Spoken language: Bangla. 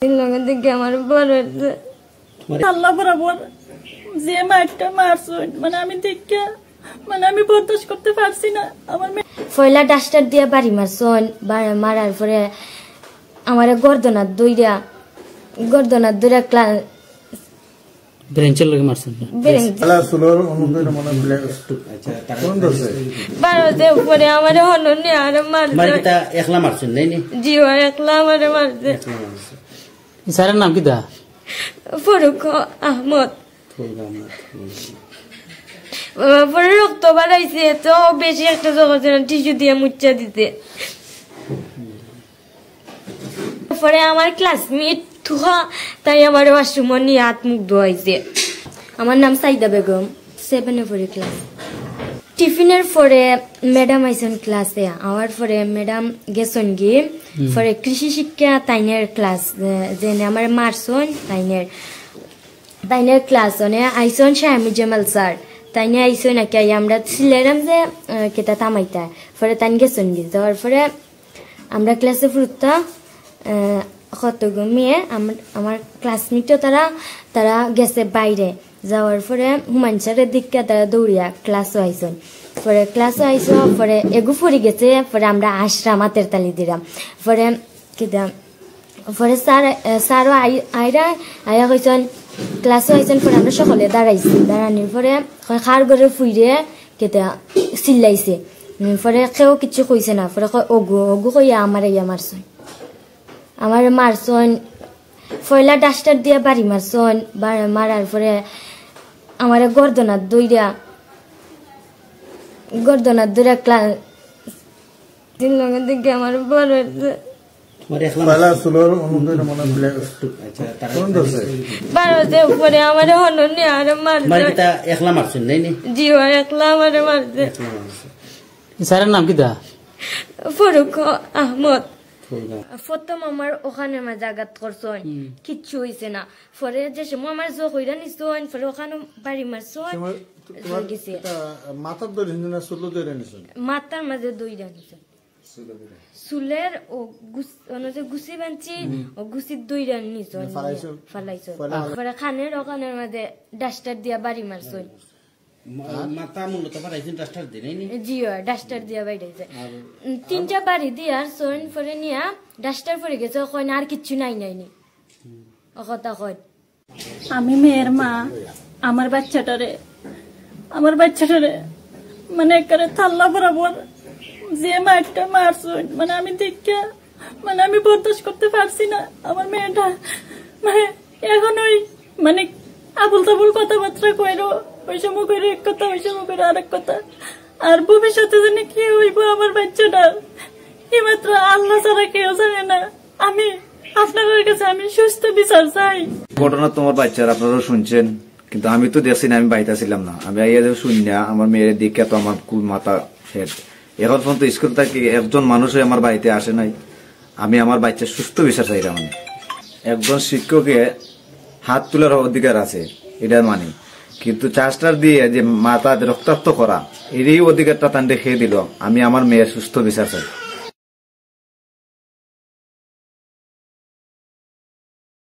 আমার বড় আল্লাহ বরাবর যে মারটা মারছেন আমি দেখে আমি বরদাস্ত করতে পারছি না। আমার পয়লা ডাস্টার দিয়া বাড়ি মারছেন, মারার পরে আমার গর্দনার দইরা ব্রেঞ্চের লগে মারছেন। উপরে আমার হননি আর মারছে। একলা মারছেন নাই নি? জি একলা আমার মারছে। স্যারের নাম কি দা? ফরুক আহমদ। পরে রক্ত বাড়াইছে তো বেশি একটা জগতে টিস্যু দিয়ে মুচ্ছা দিতে। পরে আমার ক্লাসমেট থুহা তাই আমার ওয়াশরুম নিয়ে হাত মুখ ধোয়াইছে। আমার নাম সাইদা বেগম, 7 পরে ক্লাস। টিফিনের পরে ম্যাডাম আইসন ক্লাসে, আমার পরে ম্যাডাম গেছন গিয়ে পরে কৃষি শিক্ষা তাইনের ক্লাস যেনে আমার মারছন তাইনের ক্লাস আইসন শাহমি জামাল স্যার তাইনে আইসন নাকি আমরা ছিলাম যে কেতা তামাইতা পরে তাইন গেছন গিয়ে যাওয়ার পরে আমরা ক্লাসে ফুরুত্তা কত মেয়ে আমার ক্লাসমেটও তারা গেছে বাইরে। যাওয়ার পরে হুমায়ুন স্যারের দিকে তারা দৌড়িয়া ক্লাসও আইসন। পরে ক্লাসও আইস পরে এগু ফুরি গেছে। পরে আমরা আসলাম হাতের তালি দিলাম। পরে কেটা পরে স্যারও আইয়া কইসন ক্লাসও আইসন। পরে আমরা সকলে দাঁড়াইছি। দাঁড়ানোর পরে খার ঘরে ফুইরে কেটা চিল্লাইছে। পরে কেউ কিছু কইছে না। পরে অগু কইয়া আমার ইয়া মারছন। আমার মারছন পয়লা ডাস্টার দিয়া বাড়ি মারছন। মারার পরে আমার গর্দনার দইরা দেখে আমার বড় উপরে আমার হননি আর মারছে। একলা মারছেন নাই নি? জি একলা আমার মারছে। স্যারের নাম কি দা? ফরুক আহমদ। প্রথম আমার ওখানে মাঝে আঘাত করছেন, কিচ্ছু হয়েছে না। পরে যে সময় আমার জো কইরা নিছেন পরে ওখানে বাড়ি মারছেন। মাথার মাঝে দইরা নিছেন, চুলের গুছি বানছি ও গুছির দইরা নিছেন ফালাইছেন। পরে খানের ওখানের মাঝে ডাস্টার দিয়া বাড়ি মারছেন। ডাস্টার দিয়া বাইরেছে 3টা বাড়ি দিয়ার সোন পরে নিয়া ডাস্টার পরে গেছে। ওখানে আর কিচ্ছু নাইনি কথা কয়। আমি মেয়ের মা, আমার বাচ্চাটারে একেবারে থাল্লা বরাবর যে মারটা মারছেন আমি দেখে আমি বরদাস্ত করতে পারছি না। আমার মেয়েটা এখন ওই আবুল তাবুল কথাবার্তা কইরো, ওই সময় করে এক কথা ওই সময় করে আরেক কথা। আর ভবিষ্যতে জানি কি হইব আমার বাচ্চাটা এইমাত্র আল্লাহ ছাড়া কেউ জানে না। আমি আপনাদের কাছে আমি সুস্থ বিচার চাই। ঘটনা তোমার বাচ্চার আপনারাও শুনছেন, কিন্তু আমি তো দেখছি না, আমি বাড়িতে ছিলাম না। আমি আইয়া শুনি না আমার মেয়ের দিকে তো আমার কুল মাথা শেষ। এখন পর্যন্ত স্কুল থেকে একজন মানুষই আমার বাড়িতে আসে নাই। আমি আমার বাচ্চার সুস্থ বিচার চাইলাম। একজন শিক্ষকের হাত তোলার অধিকার আছে এটার মানে, কিন্তু চাষটার দিয়ে যে মাথা রক্তাক্ত করা এই অধিকারটা তান খেয়ে দিল। আমি আমার মেয়ের সুস্থ বিচার চাই।